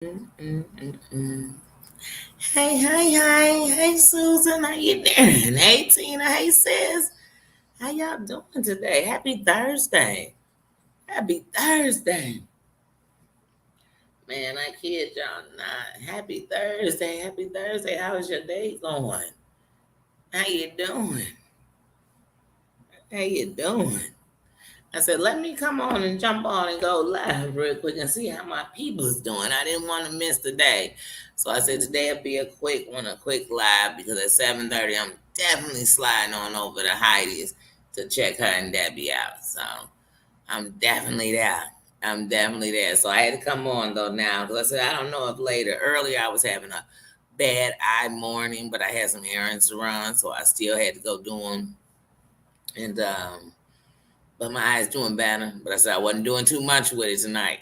Mm-mm-mm. Hey, Susan, how you doing? Hey, Tina, hey, sis. How y'all doing today? Happy Thursday. Happy Thursday. Man, I kid y'all not. Happy Thursday. Happy Thursday. How's your day going? How you doing? How you doing? I said, let me come on and jump on and go live real quick and see how my people's doing. I didn't want to miss the day. So I said today will be a quick one, a quick live, because at 7:30 I'm definitely sliding on over to Heidi's to check her and Debbie out. So I'm definitely there. I'm definitely there. So I had to come on though now because I said I don't know if later. Earlier I was having a bad eye morning, but I had some errands to run, so I still had to go do them. And but my eyes doing better. But I said I wasn't doing too much with it tonight.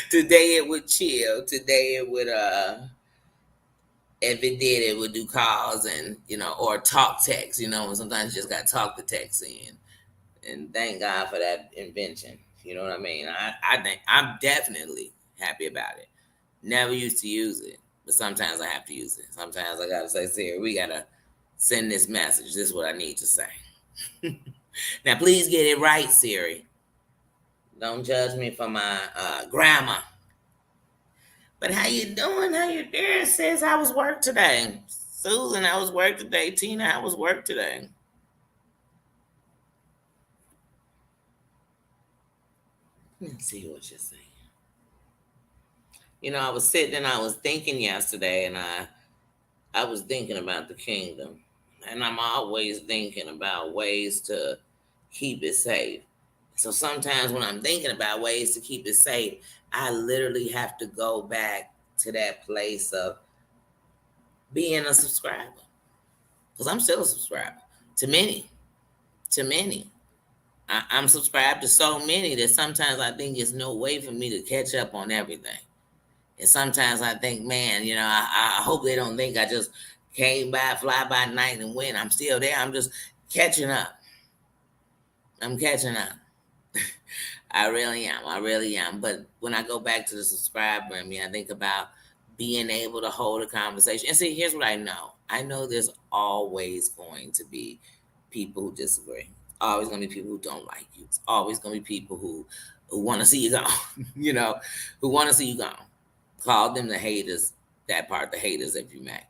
Today it would chill. Today it would if it did it would do calls and or talk text, and sometimes you just got to talk the text in. And thank God for that invention. You know what I mean? I think I'm definitely happy about it. Never used to use it, but sometimes I have to use it. Sometimes I gotta say, Siri, we gotta send this message. This is what I need to say. Now, please get it right, Siri. Don't judge me for my grammar. But how you doing? How you doing? Sis, how was work today? Susan, how was work today? Tina, how was work today? Let's see what you're saying. I was sitting and I was thinking yesterday, and I was thinking about the kingdom, and I'm always thinking about ways to keep it safe. So sometimes when I'm thinking about ways to keep it safe, I literally have to go back to that place of being a subscriber, because I'm still a subscriber to many, to many. I'm subscribed to so many that sometimes I think there's no way for me to catch up on everything. And sometimes I think, man, I hope they don't think I just came by, fly by night and went. I'm still there. I'm just catching up. I'm catching up. I really am. I really am. But when I go back to the subscriber, I think about being able to hold a conversation. And see, here's what I know. I know there's always going to be people who disagree. Always going to be people who don't like you. It's always going to be people who want to see you gone. Who want to see you gone. Call them the haters. That part, the haters, if you may,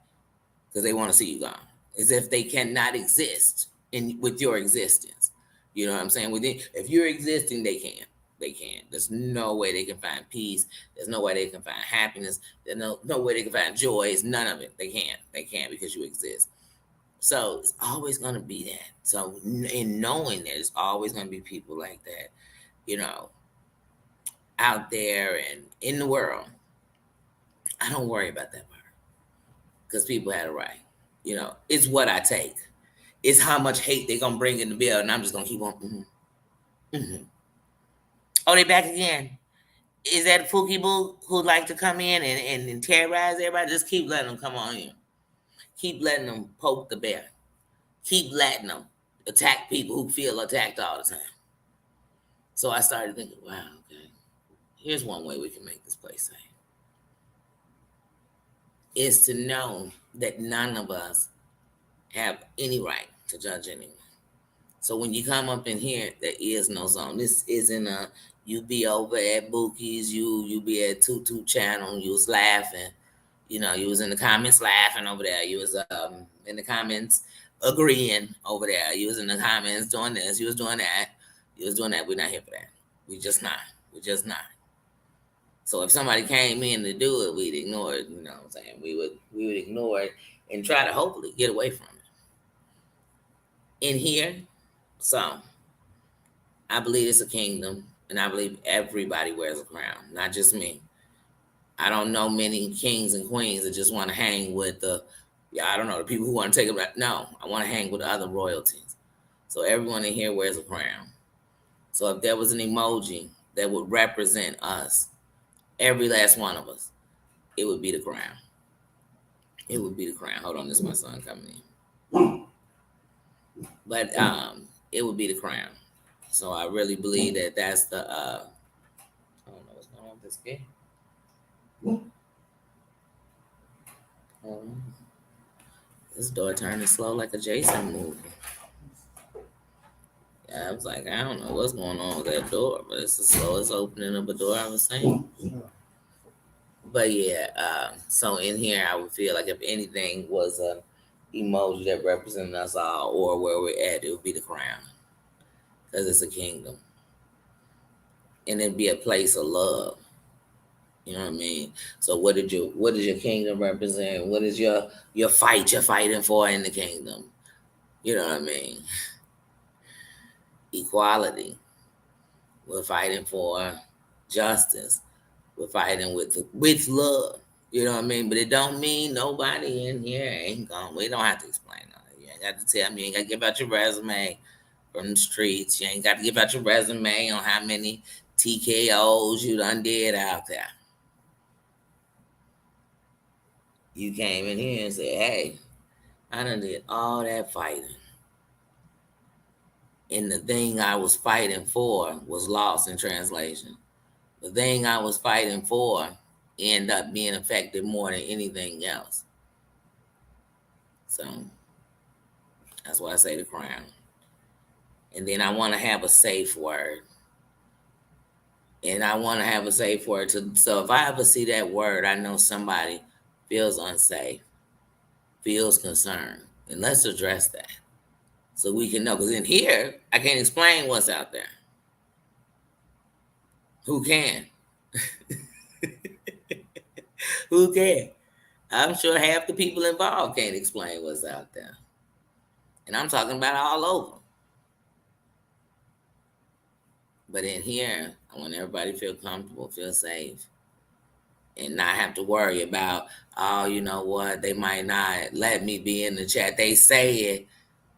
because they want to see you gone, as if they cannot exist in with your existence. You know what I'm saying? If you're existing, they can. They can. There's no way they can find peace. There's no way they can find happiness. There's no way they can find joy. It's none of it. They can't. They can't because you exist. So it's always going to be that. So in knowing there's always going to be people like that, you know, out there and in the world, I don't worry about that part because people had it right. It's what I take. It's how much hate they're gonna bring in the bill, and I'm just gonna keep on. Oh, they back again. Is that Pookie Boo who like to come in and terrorize everybody? Just keep letting them come on in. Keep letting them poke the bear. Keep letting them attack people who feel attacked all the time. So I started thinking, wow, okay, here's one way we can make this place safe. Is to know that none of us have any right to judge anyone. So when you come up in here, there is no zone. This isn't a you be over at Bookie's, you be at Tutu channel, you was laughing, you was in the comments laughing over there. You was in the comments agreeing over there. You was in the comments doing this, you was doing that, you was doing that. We're not here for that. We just not. We're just not. So if somebody came in to do it, we'd ignore it, you know what I'm saying? We would ignore it and try to hopefully get away from it. In here, so I believe it's a kingdom, and I believe everybody wears a crown, not just me. I don't know many kings and queens that just want to hang with I don't know, the people who want to take them. No, I want to hang with the other royalties. So everyone in here wears a crown. So if there was an emoji that would represent us, every last one of us, it would be the crown. It would be the crown. Hold on, this is my son coming in. But it would be the crown. So I really believe that that's the I don't know what's going on with this game. This door turning slow like a Jason movie. Yeah, I was like, I don't know what's going on with that door, but it's the slowest opening of a door I've ever seen. But yeah, so in here, I would feel like if anything was a emoji that represented us all or where we're at, it would be the crown because it's a kingdom, and it'd be a place of love. You know what I mean? So what does your kingdom represent? What is your fight you're fighting for in the kingdom? You know what I mean? Equality. We're fighting for justice. We're fighting with love. You know what I mean? But it don't mean nobody in here ain't gonna. We don't have to explain all that. You ain't got to tell me. You ain't got to give out your resume from the streets. You ain't got to give out your resume on how many TKOs you done did out there. You came in here and said, "Hey, I done did all that fighting, and the thing I was fighting for was lost in translation. The thing I was fighting for ended up being affected more than anything else." So that's why I say the crown. And then I want to have a safe word. And I want to have a safe word to. So if I ever see that word, I know somebody feels unsafe, feels concerned, and let's address that so we can know. Because in here, I can't explain what's out there. Who can? Who can? I'm sure half the people involved can't explain what's out there. And I'm talking about all over. But in here, I want everybody to feel comfortable, feel safe, and not have to worry about, oh, you know what, they might not let me be in the chat. They say it,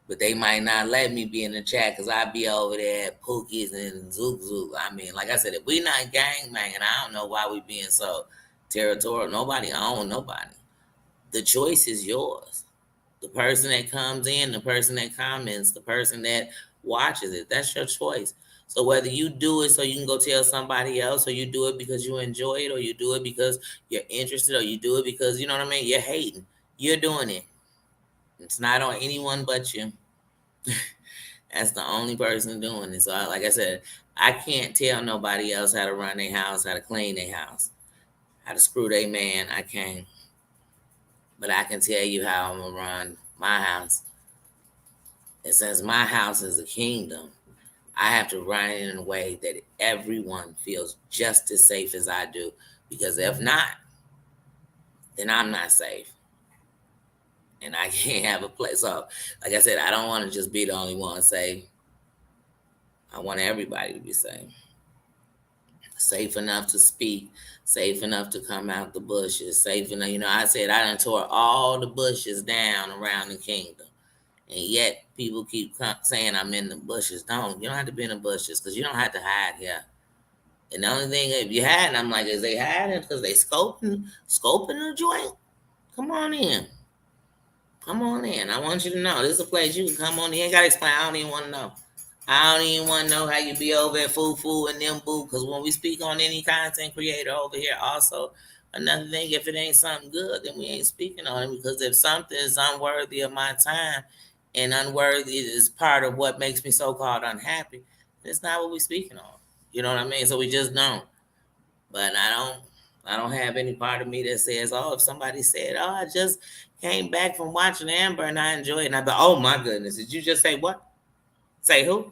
but they might not let me be in the chat because I be over there at Pookie's and Zook Zook. I mean, like I said, if we not gang banging, I don't know why we being so territorial. Nobody own nobody. The choice is yours. The person that comes in, the person that comments, the person that watches it, that's your choice. So whether you do it so you can go tell somebody else, or you do it because you enjoy it, or you do it because you're interested, or you do it because, you know what I mean, you're hating, you're doing it. It's not on anyone but you. That's the only person doing it. So like I said, I can't tell nobody else how to run their house, how to clean their house, how to screw their man. I can't. But I can tell you how I'm going to run my house. And since my house is a kingdom, I have to run it in a way that everyone feels just as safe as I do. Because if not, then I'm not safe. And I can't have a place. So, like I said, I don't want to just be the only one safe. I want everybody to be safe. Safe enough to speak, safe enough to come out the bushes, safe enough. You know, I said I done tore all the bushes down around the kingdom. And yet people keep saying I'm in the bushes. You don't have to be in the bushes because you don't have to hide here. And the only thing, if you hiding, I'm like, is they hiding because they scoping the joint? Come on in. Come on in. I want you to know this is a place you can come on. You ain't gotta explain. I don't even want to know. I don't even want to know how you be over at Fufu and them boo. Because when we speak on any content creator over here, also another thing, if it ain't something good, then we ain't speaking on it. Because if something is unworthy of my time and unworthy is part of what makes me so called unhappy, it's not what we speaking on. You know what I mean? So we just don't. But I don't have any part of me that says, oh, if somebody said, oh, I just came back from watching Amber and I enjoyed it. And I thought, oh my goodness, did you just say what? Say who?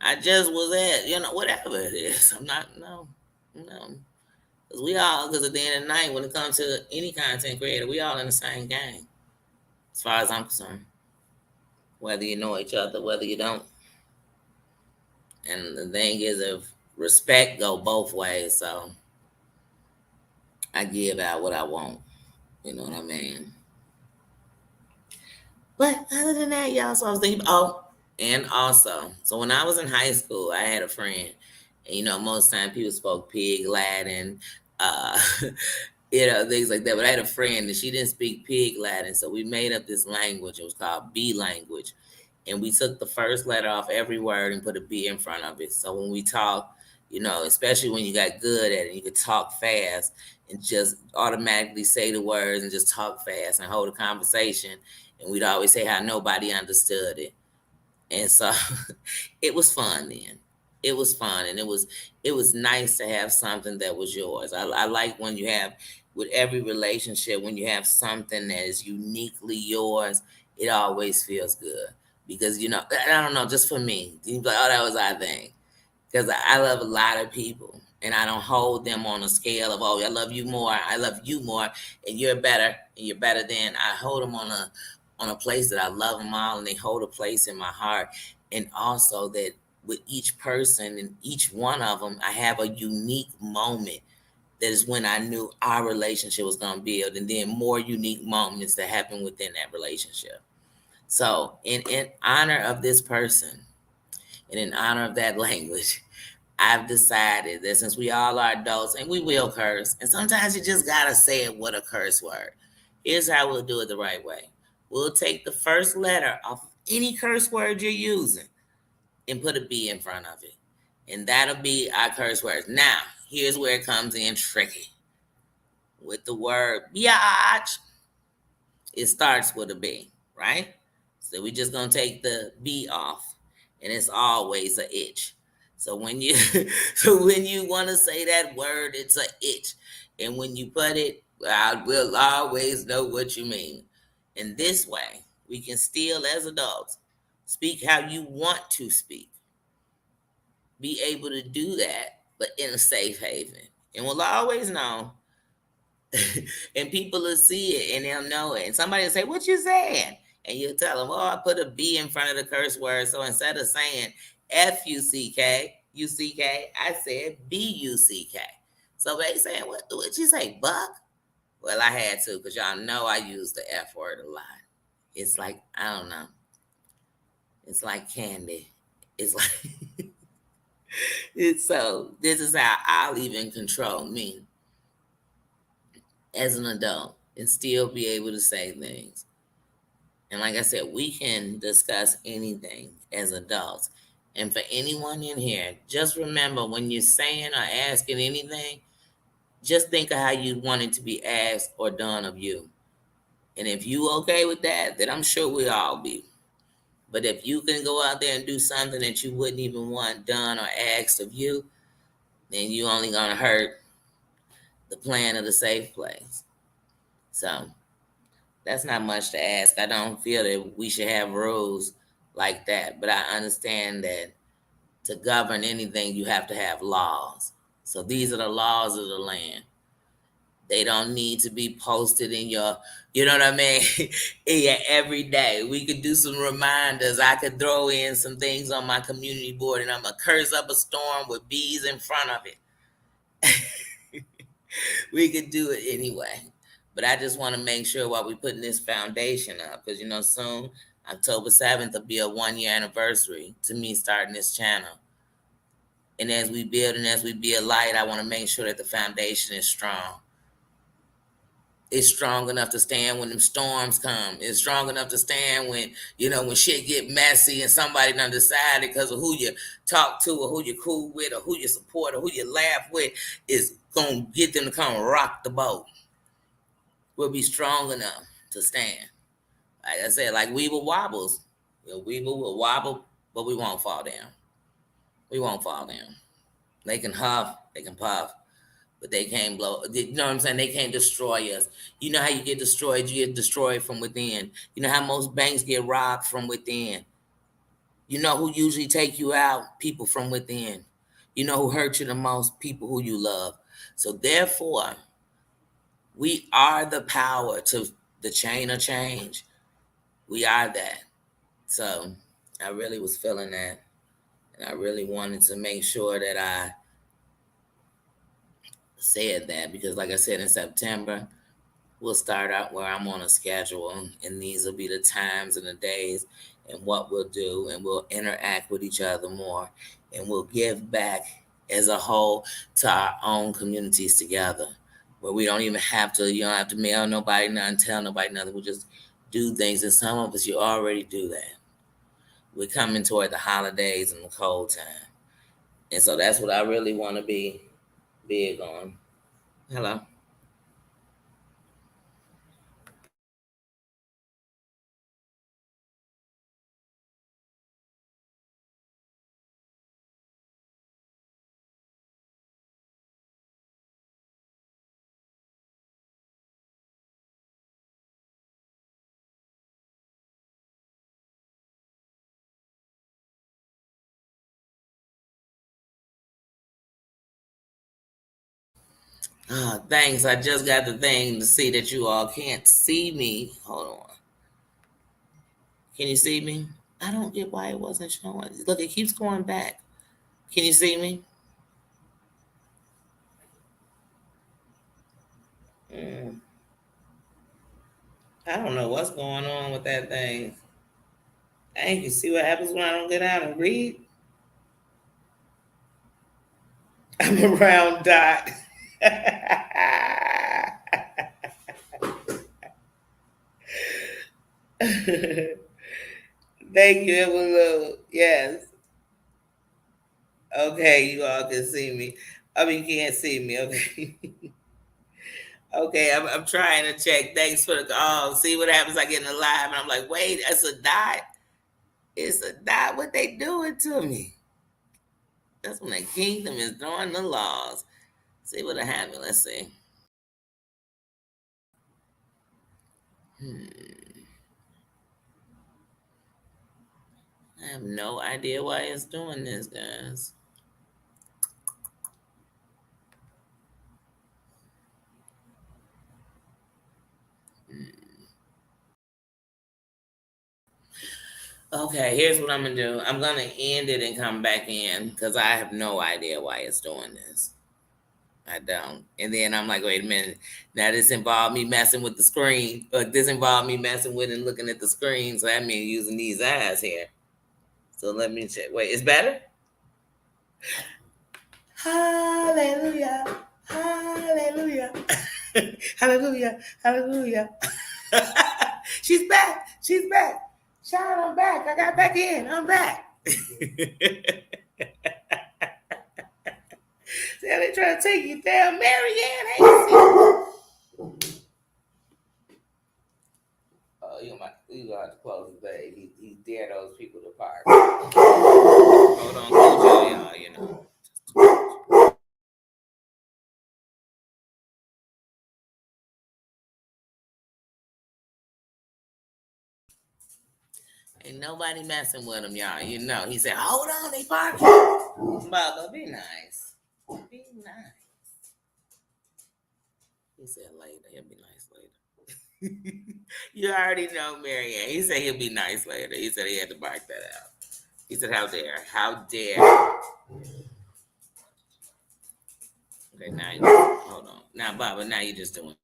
I just was at, whatever it is. I'm not, no. Because at the end of the night, when it comes to any content creator, we all in the same game, as far as I'm concerned. Whether you know each other, whether you don't. And the thing is, if respect go both ways, so I give out what I want. You know what I mean? But other than that, y'all, so I was thinking, and also, so when I was in high school, I had a friend, and most time people spoke Pig Latin, uh, things like that. But I had a friend and she didn't speak Pig Latin, so we made up this language. It was called B language, and we took the first letter off every word and put a B in front of it. So when we talk, especially when you got good at it. You could talk fast and just automatically say the words and just talk fast and hold a conversation. And we'd always say how nobody understood it. And so it was fun then. It was fun, and it was nice to have something that was yours. I like when you have, with every relationship, when you have something that is uniquely yours, it always feels good because I don't know, just for me, you be like, oh, that was our thing, because I love a lot of people, and I don't hold them on a scale of, oh, I love you more, I love you more, and you're better, and you're better than. I hold them on a place that I love them all, and they hold a place in my heart, and also that with each person and each one of them, I have a unique moment. That is when I knew our relationship was going to build, and then more unique moments that happen within that relationship. So, in honor of this person, and in honor of that language, I've decided that since we all are adults and we will curse, and sometimes you just gotta say it with a curse word. Here's how we'll do it the right way. We'll take the first letter off any curse word you're using and put a B in front of it. And that'll be our curse words. Now, here's where it comes in tricky. With the word biatch, it starts with a B, right? So we just gonna take the B off, and it's always a itch. So when you so when you want to say that word, it's a itch, and when you put it, I will always know what you mean. In this way, we can still, as adults, speak how you want to speak. Be able to do that, but in a safe haven, and we'll always know and people will see it and they'll know it. And somebody will say, "What you saying?" And you'll tell them, "Oh, I put a B in front of the curse word. So instead of saying Fuck, I said Buck." So they saying, "What you say, Buck?" Well, I had to, because y'all know I use the F word a lot. It's like, I don't know. It's like candy. It's like, it's so, this is how I'll even control me as an adult and still be able to say things. And like I said, we can discuss anything as adults. And for anyone in here, just remember, when you're saying or asking anything, just think of how you want it to be asked or done of you. And if you okay with that, then I'm sure we'll all be. But if you can go out there and do something that you wouldn't even want done or asked of you, then you only gonna hurt the plan of the safe place. So that's not much to ask. I don't feel that we should have rules like that, but I understand that to govern anything, you have to have laws. So these are the laws of the land. They don't need to be posted in your, you know what I mean, in your every day. We could do some reminders. I could throw in some things on my community board, and I'm going to curse up a storm with bees in front of it. We could do it anyway. But I just want to make sure while we're putting this foundation up, because soon October 7th will be a 1 year anniversary to me starting this channel. And as we build and as we be a light, I want to make sure that the foundation is strong. It's strong enough to stand when them storms come. It's strong enough to stand when shit get messy and somebody done decided because of who you talk to or who you cool with or who you support or who you laugh with is going to get them to come rock the boat. We'll be strong enough to stand. Like I said, like Weeble wobbles. Weeble will wobble, but we won't fall down. We won't fall down. They can huff, they can puff, but they can't blow. You know what I'm saying? They can't destroy us. You know how you get destroyed? You get destroyed from within. You know how most banks get robbed from within. You know who usually take you out? People from within. You know who hurt you the most? People who you love. So therefore, we are the power to the chain of change. We are that. So I really was feeling that. And I really wanted to make sure that I said that, because like I said, in September, we'll start out where I'm on a schedule, and these will be the times and the days and what we'll do, and we'll interact with each other more, and we'll give back as a whole to our own communities together, where we don't even have to, you don't have to mail nobody nothing, tell nobody nothing. We'll just do things, and some of us, you already do that. We're coming toward the holidays and the cold time. And so that's what I really want to be big on. Hello. Ah, thanks. I just got the thing to see that you all can't see me. Hold on. Can you see me? I don't get why it wasn't showing. Look, it keeps going back. Can you see me? Mm, I don't know what's going on with that thing. Thank you. See what happens when I don't get out and read? I'm a round dot. Thank you, Evelyn. Yes. Okay, you all can see me. I mean, you can't see me. Okay. Okay, I'm trying to check. Thanks for the call. See what happens. I get in the live, and I'm like, wait, that's a dot. It's a dot. What they doing to me? That's when the kingdom is throwing the laws. See what happened. Let's see. Hmm. I have no idea why it's doing this, guys. Hmm. Okay, here's what I'm gonna do. I'm gonna end it and come back in because I have no idea why it's doing this. I don't. And then I'm like, wait a minute. Now this involved me messing with the screen. This involved me messing with and looking at the screen. So that means using these eyes here. So let me check. Wait, it's better? Hallelujah. Hallelujah. Hallelujah. Hallelujah. She's back. She's back. Shout, I'm back. I got back in. I'm back. See how they trying to take you down, Marianne? Hey, oh, you gonna have to close the day. He dare those people to park. Hold on, Cujo, y'all. You know. Ain't nobody messing with him, y'all. You know. He said, "Hold on, they parking." Mother, be nice. Be nice. He said later. He'll be nice later. You already know, Marianne. He said he'll be nice later. He said he had to bark that out. He said, "How dare? How dare?" Okay, now you hold on. Now, Baba, now you're just doing.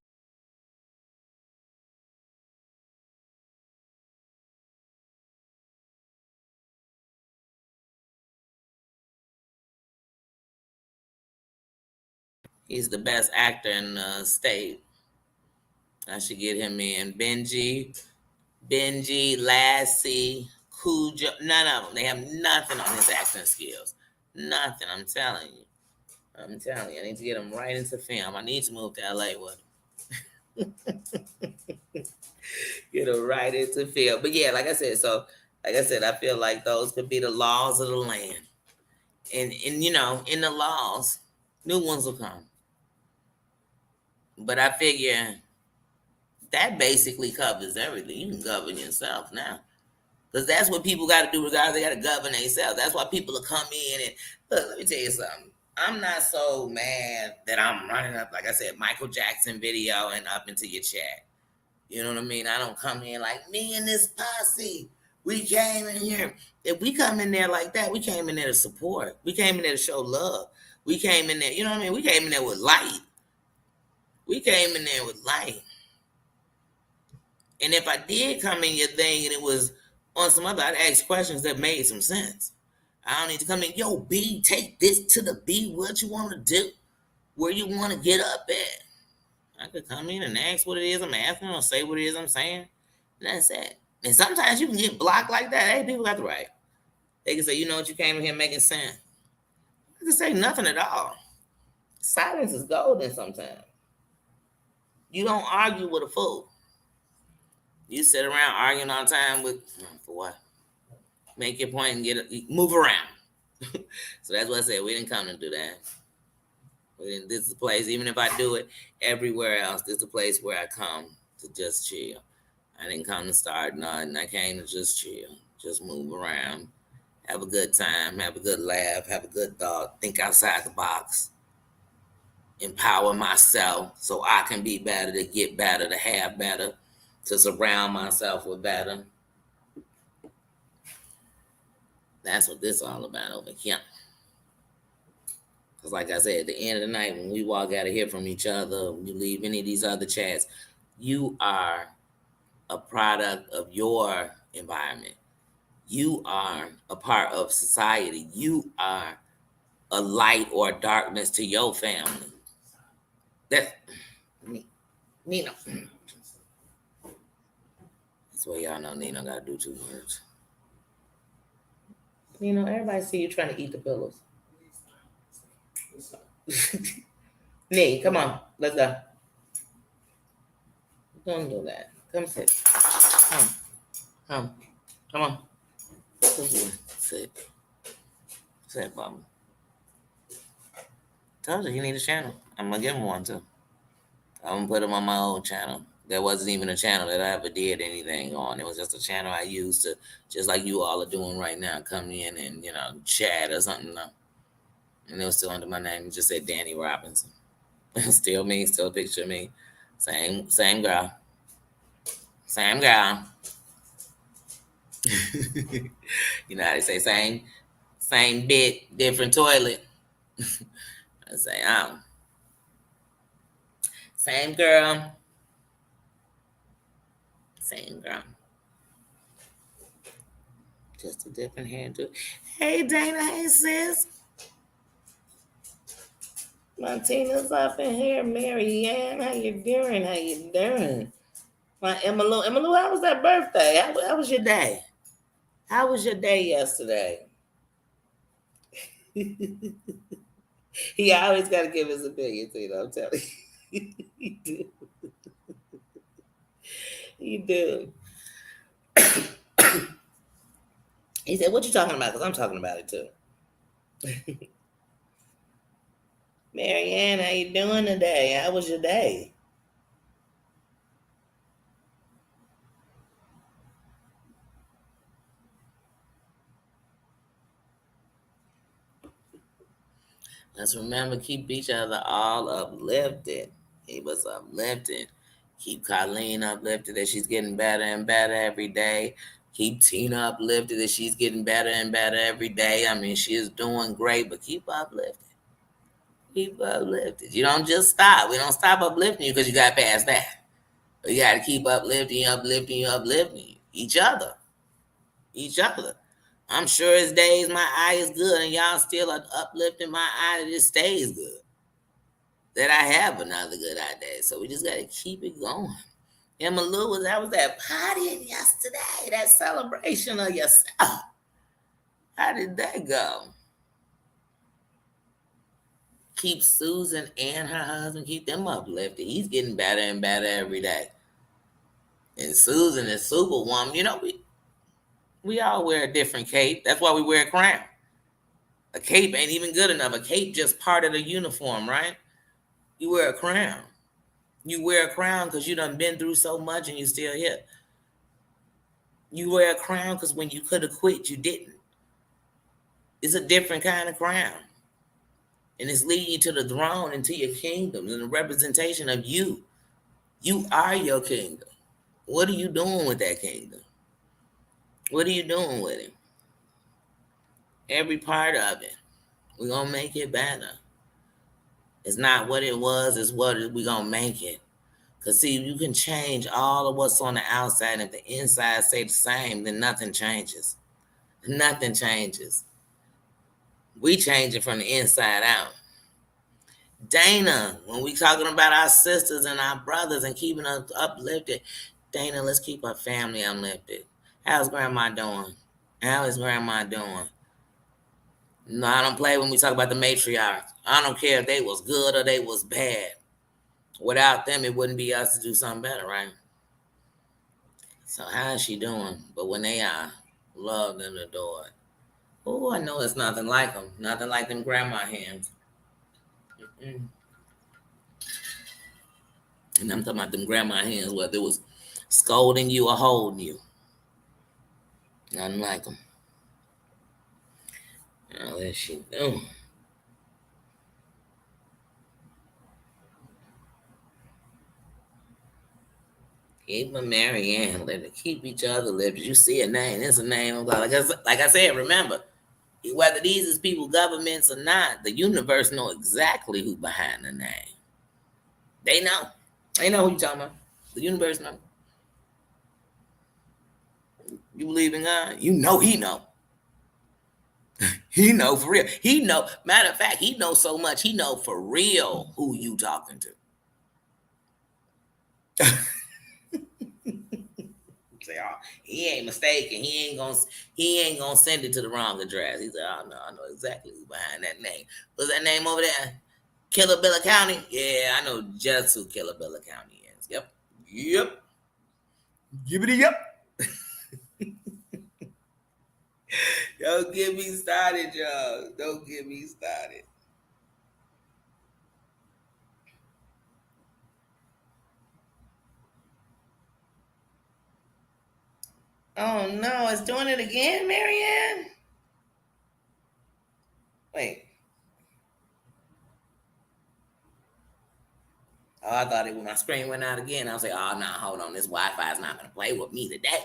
He's the best actor in the state. I should get him in. Benji, Lassie, Cujo. None of them. They have nothing on his acting skills. Nothing. I'm telling you. I'm telling you. I need to get him right into film. I need to move to LA with him. Get him right into film. But yeah, like I said, I feel like those could be the laws of the land. And in the laws, new ones will come. But I figure that basically covers everything. You can govern yourself now. Because that's what people got to do regardless. They got to govern themselves. That's why people will come in and look, let me tell you something. I'm not so mad that I'm running up, like I said, Michael Jackson video and up into your chat. You know what I mean? I don't come in like me and this posse. We came in here. If we come in there like that, we came in there to support. We came in there to show love. We came in there, you know what I mean? We came in there with light. We came in there with light. And if I did come in your thing and it was on some other, I'd ask questions that made some sense. I don't need to come in, yo, B, take this to the B. What you want to do? Where you want to get up at? I could come in and ask what it is I'm asking or say what it is I'm saying. And that's it. And sometimes you can get blocked like that. Hey, people got the right. They can say, you know what, you came in here making sense. You can say nothing at all. Silence is golden sometimes. You don't argue with a fool. You sit around arguing all the time with, for what? Make your point and move around. So that's what I said. We didn't come to do that. This is a place, even if I do it everywhere else, this is a place where I come to just chill. I didn't come to start nothing. I came to just chill, just move around, have a good time, have a good laugh, have a good thought, think outside the box, empower myself so I can be better, to get better, to have better, to surround myself with better. That's what this is all about over here. Because like I said, at the end of the night, when we walk out of here from each other, when you leave any of these other chats, you are a product of your environment. You are a part of society. You are a light or darkness to your family. That, Nino. That's why y'all know Nino got to do 2 words. Nino, everybody see you trying to eat the pillows. Nee, come on. Let's go. Don't do that. Come sit. Come on. Sit. Sit, Mama. Told you need a channel. I'm gonna give him one too. I'm gonna put him on my own channel. There wasn't even a channel that I ever did anything on. It was just a channel I used to, just like you all are doing right now, come in and chat or something. And it was still under my name. It just said Danny Robinson. Still me, still a picture of me. Same girl. Same girl. You know how they say same bit, different toilet. I say, same girl. Same girl. Just a different handle. Hey Dana, hey sis. Martina's up in here. Mary Ann, how you doing? My Emma Lou, how was that birthday? How was your day? How was your day yesterday? He always got to give his opinion, I'm telling you. You do. He said, what you talking about? Because I'm talking about it too. Marianne, how you doing today? How was your day? Let's remember, keep each other all uplifted. He was uplifted. Keep Colleen uplifted that she's getting better and better every day. Keep Tina uplifted that she's getting better and better every day. I mean, she is doing great, but keep uplifted. Keep uplifted. You don't just stop. We don't stop uplifting you because you got past that. But you got to keep uplifting each other. I'm sure as days my eye is good and y'all still are uplifting my eye that it stays good. That I have another good eye day. So we just got to keep it going. Emma Lou, that was that partying yesterday, that celebration of yourself. How did that go? Keep Susan and her husband, keep them uplifted. He's getting better and better every day. And Susan is Superwoman. We all wear a different cape. That's why we wear a crown. A cape ain't even good enough. A cape just part of the uniform, right? You wear a crown. You wear a crown because you done been through so much and you still here. You wear a crown because when you could have quit, you didn't. It's a different kind of crown. And it's leading you to the throne and to your kingdom and the representation of you. You are your kingdom. What are you doing with that kingdom? What are you doing with it? Every part of it. We're going to make it better. It's not what it was, it's what we're going to make it. Because, see, you can change all of what's on the outside. And if the inside stay the same, then nothing changes. Nothing changes. We change it from the inside out. Dana, when we talking about our sisters and our brothers and keeping us uplifted, Dana, let's keep our family uplifted. How's Grandma doing? How is Grandma doing? No, I don't play when we talk about the matriarchs. I don't care if they was good or they was bad. Without them, it wouldn't be us to do something better, right? So how is she doing? But when they are loved and adored, oh, I know it's nothing like them. Nothing like them grandma hands. Mm-mm. And I'm talking about them grandma hands, whether it was scolding you or holding you. Nothing like them. How is she doing? Keep a Marianne. Let it keep each other lips. You see a name. It's a name of God. Like I said, remember, whether these is people governments or not, the universe know exactly who behind the name. They know. They know who you talking about. The universe know. You believe in God? You know he know. He know for real. He know. Matter of fact, he knows so much. He know for real who you talking to. Say, oh, he ain't mistaken. He ain't gonna send it to the wrong address. He said, oh no, I know exactly who's behind that name. What's that name over there? Killabilla County? Yeah, I know just who Killabilla County is. Yep. Yep. Yippity yep. Don't get me started, y'all. Don't get me started. Oh no, it's doing it again, Marianne? Wait. Oh, I thought it when my screen went out again. I was like, oh no, hold on. This Wi-Fi is not gonna play with me today.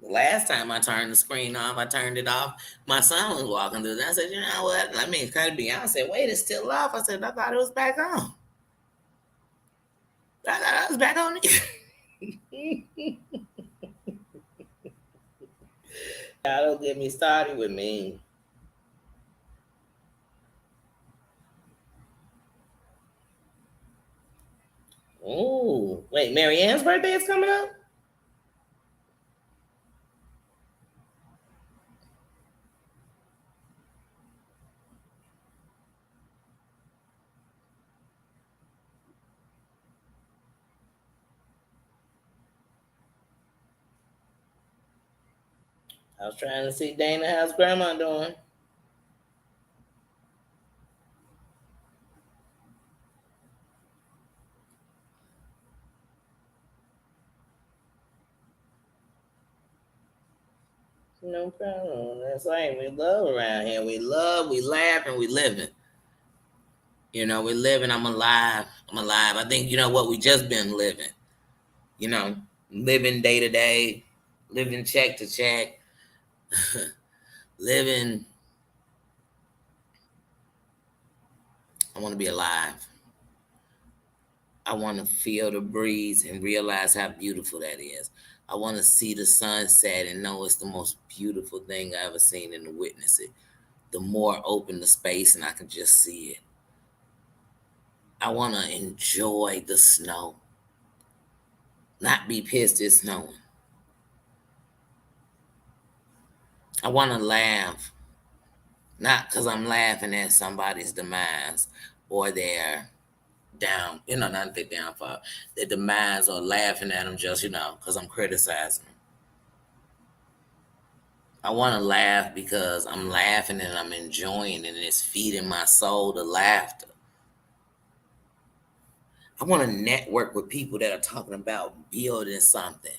The last time I turned the screen off, I turned it off. My son was walking through there. I said, you know what? Let me cut it be. I said, wait, it's still off. I said, I thought it was back on. I thought I was back on. Y'all don't get me started with me. Oh, wait, Marianne's birthday is coming up? I was trying to see Dana, how's grandma doing? No problem. That's right. We love around here. We love, we laugh, and we living. We're living. I'm alive. I'm alive. I think what we just been living. You know, living day to day, living check to check, living. I want to be alive. I want to feel the breeze and realize how beautiful that is. I want to see the sunset and know it's the most beautiful thing I ever seen and to witness it. The more open the space and I can just see it. I want to enjoy the snow, not be pissed it's snowing. I want to laugh, not because I'm laughing at somebody's demise or their not their downfall, their demise or laughing at them just, because I'm criticizing them. I want to laugh because I'm laughing and I'm enjoying it and it's feeding my soul the laughter. I want to network with people that are talking about building something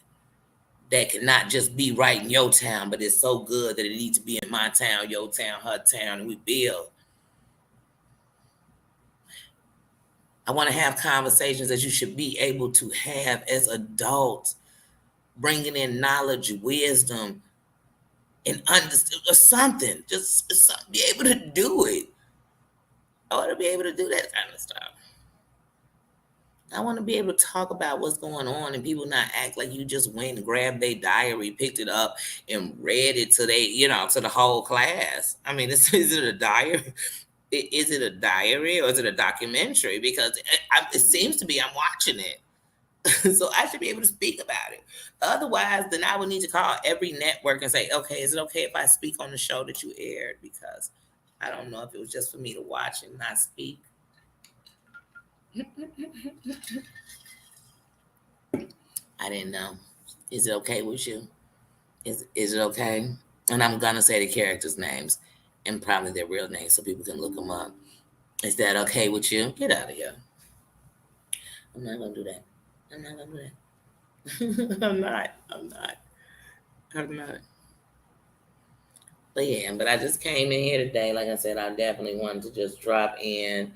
that can not just be right in your town, but it's so good that it needs to be in my town, your town, her town, and we build. I want to have conversations that you should be able to have as adults, bringing in knowledge, wisdom, and understand or something. Just be able to do it. I want to be able to do that kind of stuff. I want to be able to talk about what's going on and people not act like you just went and grabbed their diary, picked it up, and read it to to the whole class. I mean, is it a diary? Is it a diary or is it a documentary? Because it seems to be I'm watching it. So I should be able to speak about it. Otherwise, then I would need to call every network and say, okay, is it okay if I speak on the show that you aired? Because I don't know if it was just for me to watch and not speak. I didn't know. Is it okay with you? Is it okay? And I'm gonna say the characters' names and probably their real names so people can look them up. Is that okay with you? Get out of here. I'm not gonna do that. I'm not gonna do that. I'm not. I'm not. I'm not. But yeah, but I just came in here today. Like I said, I definitely wanted to just drop in,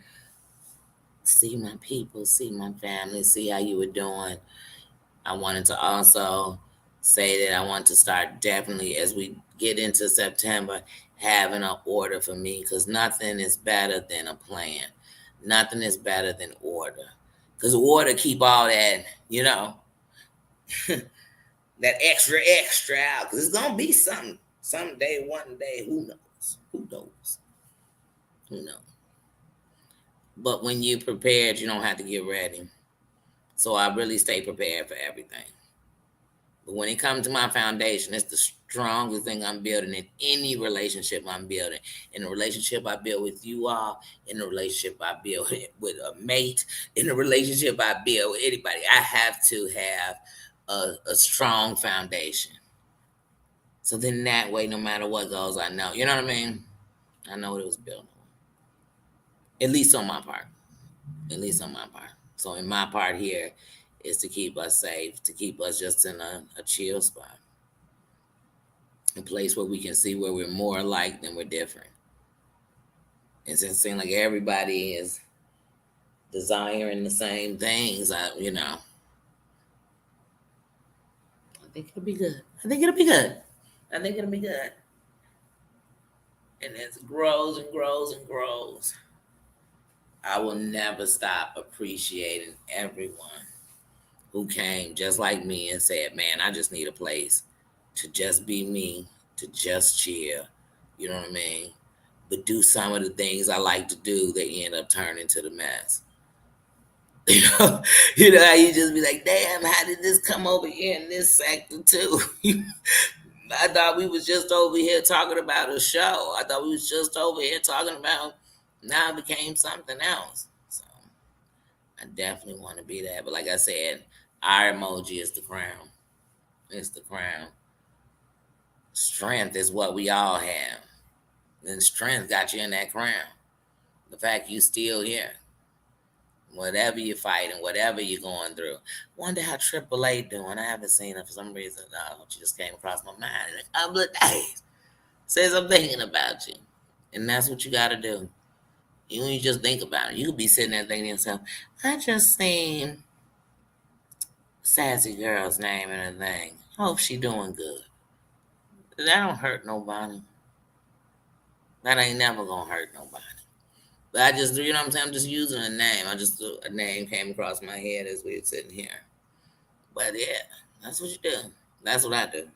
see my people, see my family, see how you were doing. I wanted to also say that I want to start definitely as we get into September having an order for me because nothing is better than a plan. Nothing is better than order. Because order keep all that, that extra out. Because it's gonna be something someday, one day. Who knows? Who knows? Who knows? But when you're prepared, you don't have to get ready. So I really stay prepared for everything. But when it comes to my foundation, it's the strongest thing I'm building in any relationship I'm building. In the relationship I build with you all, in the relationship I build with a mate, in the relationship I build with anybody, I have to have a strong foundation. So then that way, no matter what goes, I know. You know what I mean? I know what it was built on. At least on my part. At least on my part. So in my part here is to keep us safe, to keep us just in a chill spot, a place where we can see where we're more alike than we're different. And since it seems like everybody is desiring the same things, I think it'll be good. I think it'll be good. I think it'll be good. And as it grows and grows and grows, I will never stop appreciating everyone who came just like me and said, man, I just need a place to just be me, to just chill. You know what I mean? But do some of the things I like to do that end up turning to the mess. You know, how you just be like, damn, how did this come over here in this sector too? I thought we was just over here talking about a show. I thought we was just over here talking about now it became something else. So I definitely want to be that. But like I said, our emoji is the crown. It's the crown. Strength is what we all have. And strength got you in that crown. The fact you still here. Whatever you're fighting, whatever you're going through. Wonder how Triple A doing. I haven't seen her for some reason. She just came across my mind in a couple of days. Says I'm thinking about you. And that's what you gotta do. You just think about it. You could be sitting there thinking to yourself, I just seen Sassy Girl's name in a thing. Hope she doing good. That don't hurt nobody. That ain't never gonna hurt nobody. But I just, you know what I'm saying? I'm just using a name. A name came across my head as we were sitting here. But yeah, that's what you do. That's what I do.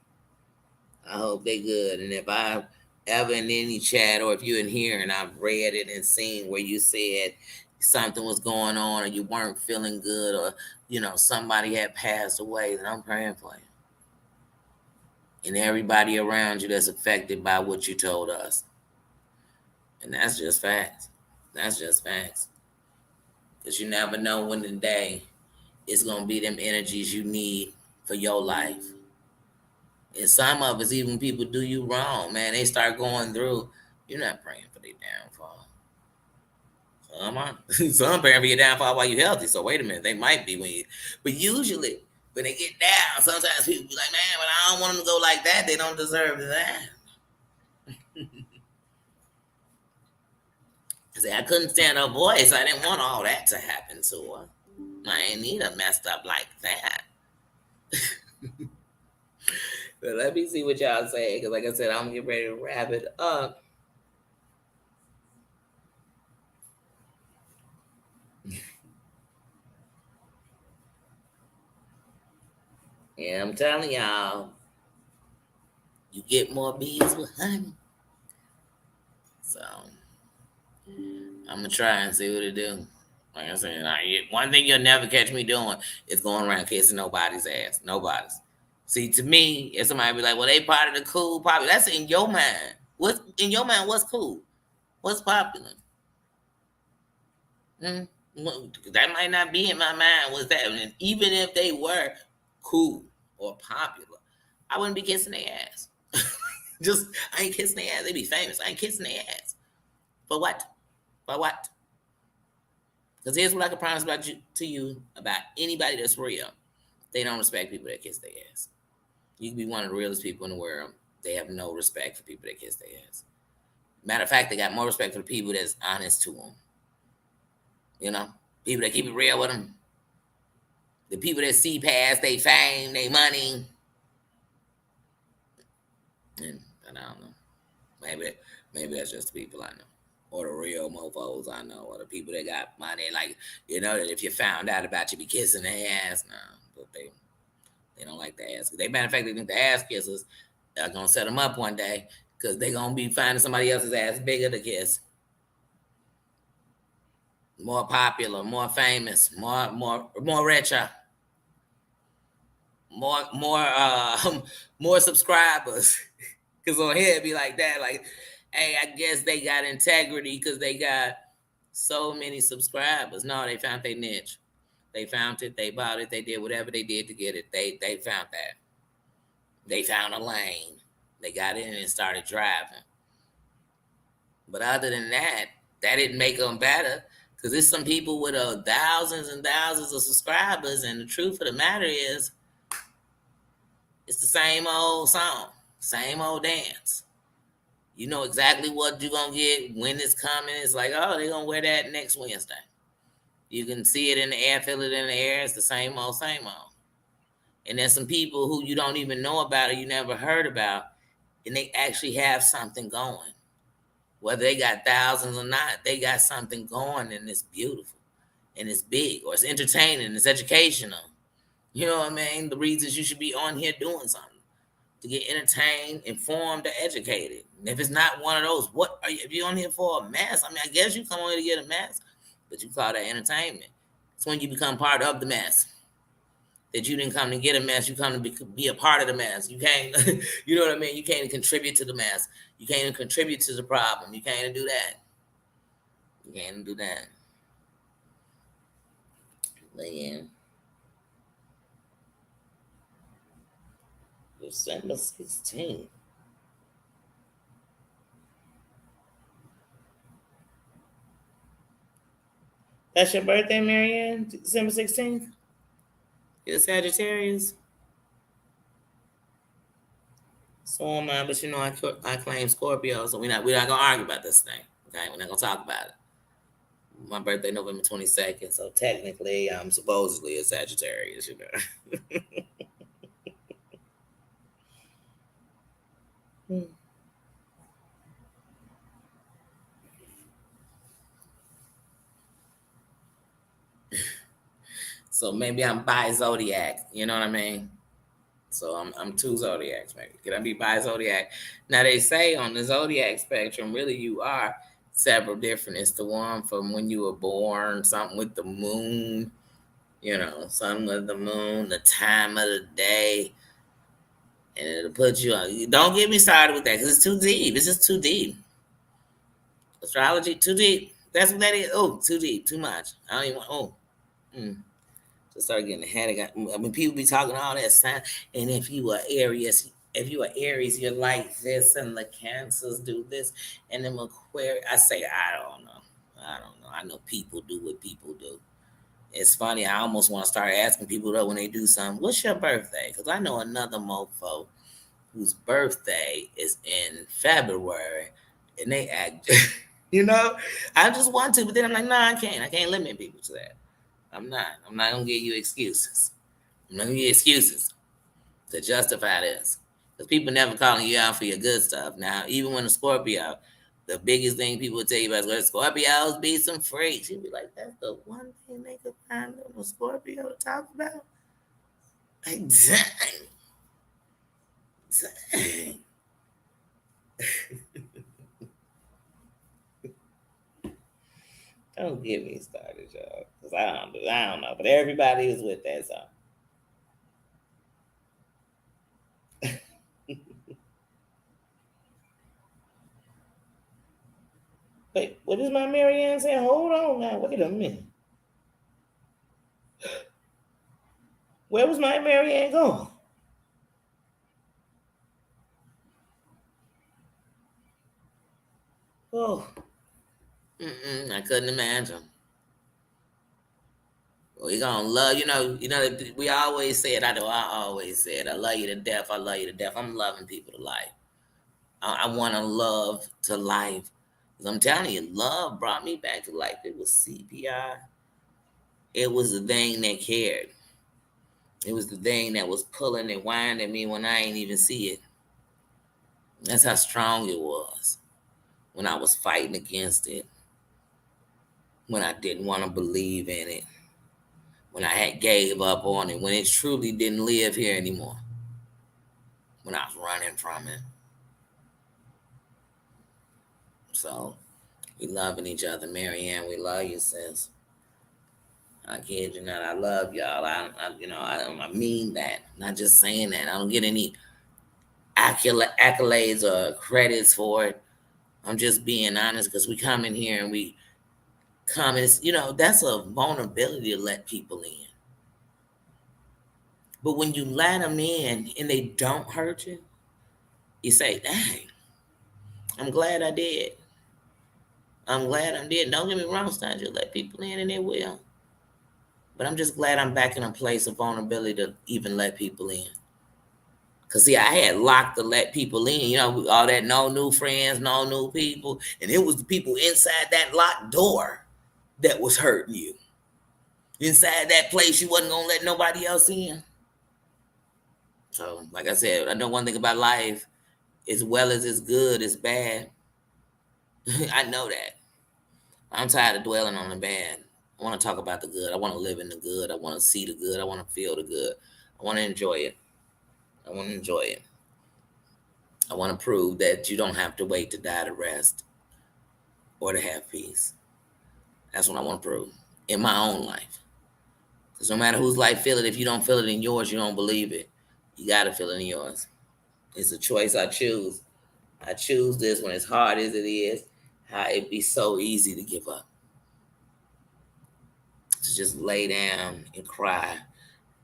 I hope they good. And if I ever in any chat or if you're in here and I've read it and seen where you said something was going on or you weren't feeling good or, somebody had passed away, then I'm praying for you. And everybody around you that's affected by what you told us. And that's just facts. That's just facts. Because you never know when the day is going to be them energies you need for your life. And some of us, even people do you wrong, man, they start going through, you're not praying for their downfall. Some praying for your downfall while you're healthy. So wait a minute, they might be when you, but usually when they get down, sometimes people be like, man, but I don't want them to go like that. They don't deserve that. See, I couldn't stand her voice. I didn't want all that to happen to her. I ain't need her messed up like that. But let me see what y'all say, because like I said, I'm gonna get ready to wrap it up. Yeah, I'm telling y'all, you get more bees with honey. So I'm gonna try and see what it do. Like I said, one thing you'll never catch me doing is going around kissing nobody's ass. Nobody's. See, to me, if somebody be like, well, they part of the cool popular, that's in your mind. What's in your mind? What's cool? What's popular? Mm, that might not be in my mind. What's that? And even if they were cool or popular, I wouldn't be kissing their ass. Just, I ain't kissing their ass. They be famous. I ain't kissing their ass. For what? For what? Because here's what I can promise to you about anybody that's real. They don't respect people that kiss their ass. You can be one of the realest people in the world. They have no respect for people that kiss their ass. Matter of fact, they got more respect for the people that's honest to them. You know, people that keep it real with them. The people that see past their fame, their money. And I don't know. Maybe that's just the people I know. Or the real mofos I know. Or the people that got money. Like, that if you found out about you be kissing their ass. No. But they don't like the ass. Matter of fact, they think the ass kissers are going to set them up one day. Because they're going to be finding somebody else's ass bigger to kiss. More popular, more famous, more richer, more subscribers. Cause on here it'd be like that, like, hey, I guess they got integrity because they got so many subscribers. No, they found their niche. They found it. They bought it. They did whatever they did to get it. They found that. They found a lane. They got in and started driving. But other than that, that didn't make them better. Because there's some people with thousands and thousands of subscribers, and the truth of the matter is, it's the same old song, same old dance. You know exactly what you're going to get when it's coming. It's like, oh, they're going to wear that next Wednesday. You can see it in the air, feel it in the air. It's the same old, same old. And there's some people who you don't even know about or you never heard about, and they actually have something going. Whether they got thousands or not, they got something going, and it's beautiful, and it's big, or it's entertaining, it's educational. You know what I mean? The reasons you should be on here doing something to get entertained, informed, or educated. And if it's not one of those, what are you? If you're on here for a mess, I mean, I guess you come on here to get a mess, but you call that entertainment. It's when you become part of the mess. That you didn't come to get a mess, you come to be a part of the mess. You can't, you know what I mean? You can't contribute to the mess. You can't contribute to the problem. You can't do that. You can't do that. But yeah. December 16th. That's your birthday, Marianne? December 16th? You're Sagittarius? So am I, but I claim Scorpio, so we're not gonna argue about this thing. Okay, we're not gonna talk about it. My birthday November 22nd, so technically I'm supposedly a Sagittarius, So maybe I'm bi zodiac, you know what I mean? So I'm two zodiacs, maybe. Can I be bi zodiac? Now they say on the zodiac spectrum, really you are several different. It's the one from when you were born, something with the moon, something with the moon, the time of the day, and it'll put you on. Don't get me started with that because it's too deep. This is too deep. Astrology, too deep. That's what that is. Oh, too deep, too much. I don't even want. Oh, just start getting a headache. I mean, people be talking all that sign. And if you are Aries, you're like this, and the Cancers do this, and then Aquarius. I say, I don't know. I know people do what people do. It's funny. I almost want to start asking people though when they do something. What's your birthday? Because I know another mofo whose birthday is in February, and they act. I just want to, but then I'm like, no, I can't. I can't limit people to that. I'm not. I'm not gonna give you excuses. I'm not gonna give you excuses to justify this. Because people never calling you out for your good stuff. Now, even when a Scorpio, the biggest thing people would tell you about is Scorpios be some freaks. You'd be like, that's the one thing they could find on a Scorpio to talk about? Like, dang. Dang. Don't get me started, y'all. Because I don't know. But everybody was with that song. Wait, what is my Marianne saying? Hold on now. Wait a minute. Where was my Marianne going? Oh. I couldn't imagine. We gonna love, we always say it. I always say it. I love you to death. I love you to death. I'm loving people to life. I want to love to life. 'Cause I'm telling you, love brought me back to life. It was CPI. It was the thing that cared. It was the thing that was pulling and winding me when I ain't even see it. That's how strong it was. When I was fighting against it. When I didn't want to believe in it. When I had gave up on it. When it truly didn't live here anymore. When I was running from it. So we loving each other, Marianne. We love you, sis. I kid you not. I love y'all. I mean that. Not just saying that. I don't get any accolades or credits for it. I'm just being honest because we come in here and we come and that's a vulnerability to let people in. But when you let them in and they don't hurt you, you say, "Dang, I'm glad I did. I'm glad I did." Don't get me wrong, sometimes you let people in and they will. But I'm just glad I'm back in a place of vulnerability to even let people in. Cause see, I had locked to let people in, all that no new friends, no new people, and it was the people inside that locked door that was hurting you. Inside that place, you wasn't gonna let nobody else in. So, like I said, I know one thing about life: as well as it's good, it's bad. I know that. I'm tired of dwelling on the bad. I want to talk about the good. I want to live in the good. I want to see the good. I want to feel the good. I want to enjoy it. I want to enjoy it. I want to prove that you don't have to wait to die to rest or to have peace. That's what I want to prove in my own life. Because no matter whose life feel it, if you don't feel it in yours, you don't believe it. You got to feel it in yours. It's a choice I choose. I choose this when as hard as it is, how it'd be so easy to give up. To just lay down and cry.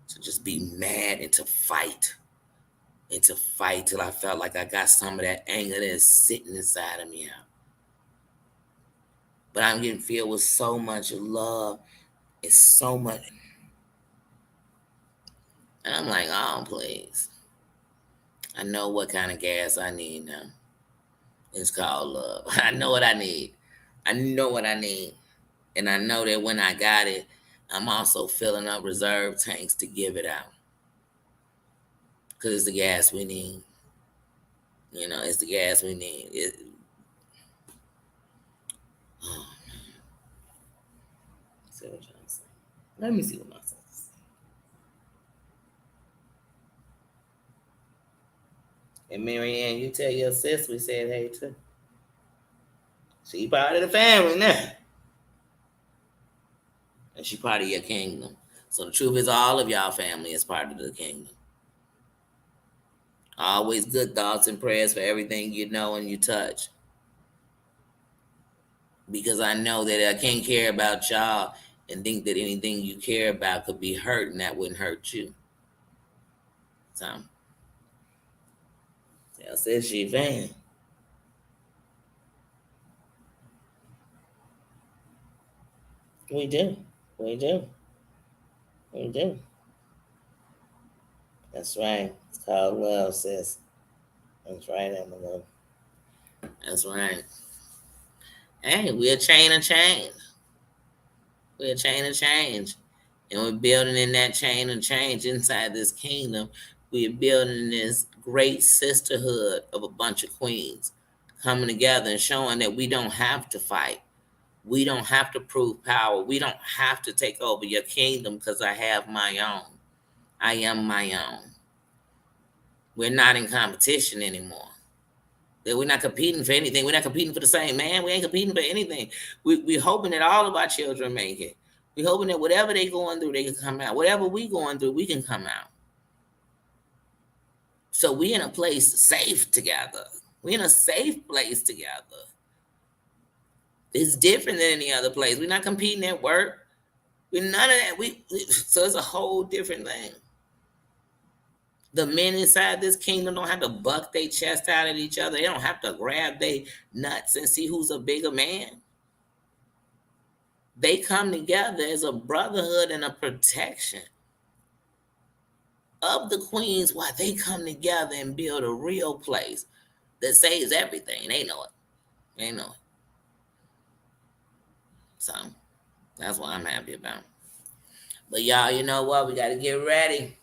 To just be mad and to fight. And to fight till I felt like I got some of that anger that's sitting inside of me out. But I'm getting filled with so much love. It's so much. And I'm like, oh, please. I know what kind of gas I need now. It's called love. I know what I need. I know what I need. And I know that when I got it, I'm also filling up reserve tanks to give it out. Because it's the gas we need. It's the gas we need. Oh, see what y'all say. Let me see what my son says. And Marianne, you tell your sis we said hey too. She part of the family now. And she part of your kingdom. So the truth is all of y'all family is part of the kingdom. Always good thoughts and prayers for everything you know and you touch. Because I know that I can't care about y'all and think that anything you care about could be hurt and that wouldn't hurt you. So, tell says she van. We do. We do. We do. That's right. It's called love, sis. That's right, Emma. That's right. Hey, we're a chain of change. We're a chain of change. And we're building in that chain of change inside this kingdom. We're building this great sisterhood of a bunch of queens coming together and showing that we don't have to fight. We don't have to prove power. We don't have to take over your kingdom because I have my own. I am my own. We're not in competition anymore. That we're not competing for anything. We're not competing for the same man. We ain't competing for anything. We're hoping that all of our children make it. We're hoping that whatever they going through, they can come out. Whatever we going through, we can come out. So we in a place safe together. We in a safe place together. It's different than any other place. We're not competing at work. We're none of that. So it's a whole different thing. The men inside this kingdom don't have to buck their chest out at each other. They don't have to grab their nuts and see who's a bigger man. They come together as a brotherhood and a protection of the queens while they come together and build a real place that saves everything. They know it. They know it. So that's what I'm happy about. But y'all, you know what? We got to get ready.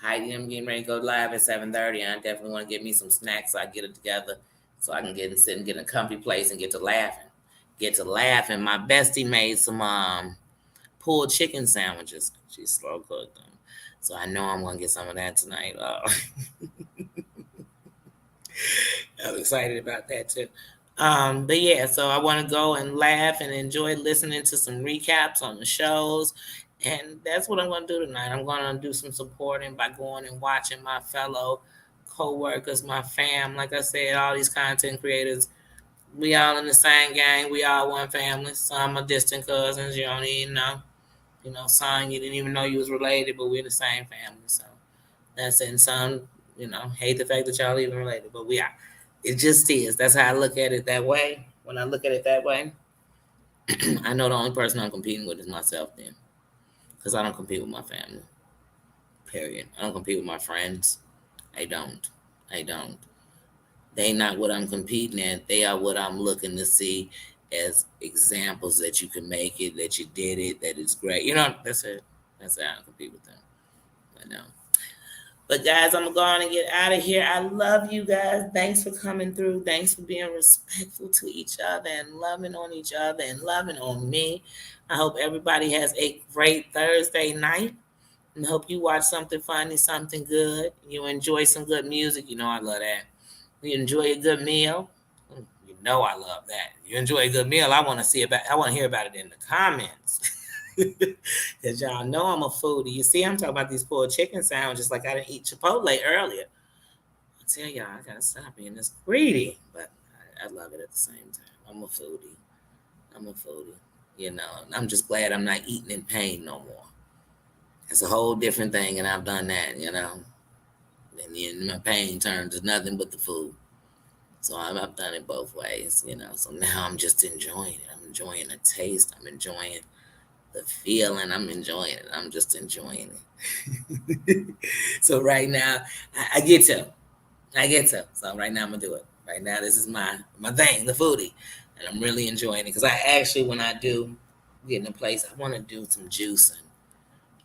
Heidi, I'm getting ready to go live at 7:30. And I definitely want to get me some snacks so I get it together so I can get and sit and get in a comfy place and get to laughing. Get to laughing. My bestie made some pulled chicken sandwiches. She's slow cooked them. So I know I'm going to get some of that tonight. I'm excited about that too. But yeah, so I want to go and laugh and enjoy listening to some recaps on the shows. And that's what I'm going to do tonight. I'm going to do some supporting by going and watching my fellow co-workers, my fam. Like I said, all these content creators, we all in the same gang. We all one family. Some are distant cousins. You don't even know. You know, some you didn't even know you was related, but we're the same family. So that's it. And some, hate the fact that y'all even related, but we are. It just is. That's how I look at it that way. When I look at it that way, I know the only person I'm competing with is myself then. Because I don't compete with my family. Period. I don't compete with my friends. I don't. I don't. They not what I'm competing at. They are what I'm looking to see as examples that you can make it, that you did it, that it's great. That's it. That's how I compete with them. I know. But guys, I'm going to get out of here. I love you guys. Thanks for coming through. Thanks for being respectful to each other and loving on each other and loving on me. I hope everybody has a great Thursday night. And hope you watch something funny, something good. You enjoy some good music. You know I love that. You enjoy a good meal. You know I love that. You enjoy a good meal. I want to hear about it in the comments. Because y'all know I'm a foodie. You see, I'm talking about these pulled chicken sandwiches like I didn't eat Chipotle earlier. I tell y'all, I gotta stop being this greedy, but I love it at the same time. I'm a foodie. I'm a foodie. I'm just glad I'm not eating in pain no more. It's a whole different thing, and I've done that, And then my pain turned to nothing but the food. So I've done it both ways, So now I'm just enjoying it. I'm enjoying the taste. I'm enjoying the feeling. I'm enjoying it. I'm just enjoying it. So right now, I get to. So right now I'm gonna do it. Right now, this is my thing, the foodie, and I'm really enjoying it because I actually, when I do get in a place, I want to do some juicing.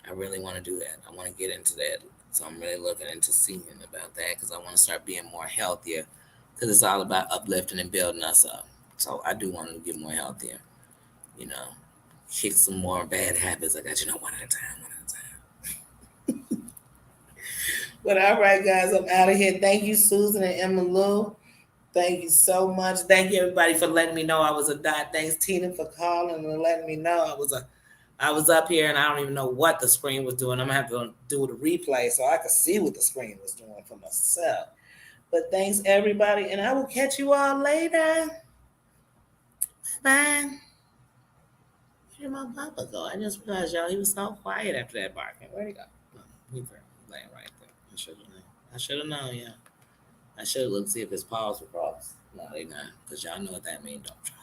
I really want to do that. I want to get into that. So I'm really looking into seeing about that because I want to start being more healthier because it's all about uplifting and building us up. So I do want to get more healthier. Kick some more bad habits. I got one at a time. But all right, guys, I'm out of here. Thank you, Susan and Emma Lou. Thank you so much. Thank you, everybody, for letting me know I was a dot. Thanks, Tina, for calling and letting me know I was up here and I don't even know what the screen was doing. I'm gonna have to do the replay so I could see what the screen was doing for myself. But thanks, everybody, and I will catch you all later. Bye. Where did my papa go? I just realized, y'all, he was so quiet after that barking. Where'd he go? He's laying right there. I should have known, yeah. I should have looked to see if his paws were crossed. No, they not. Because y'all know what that means. Don't try.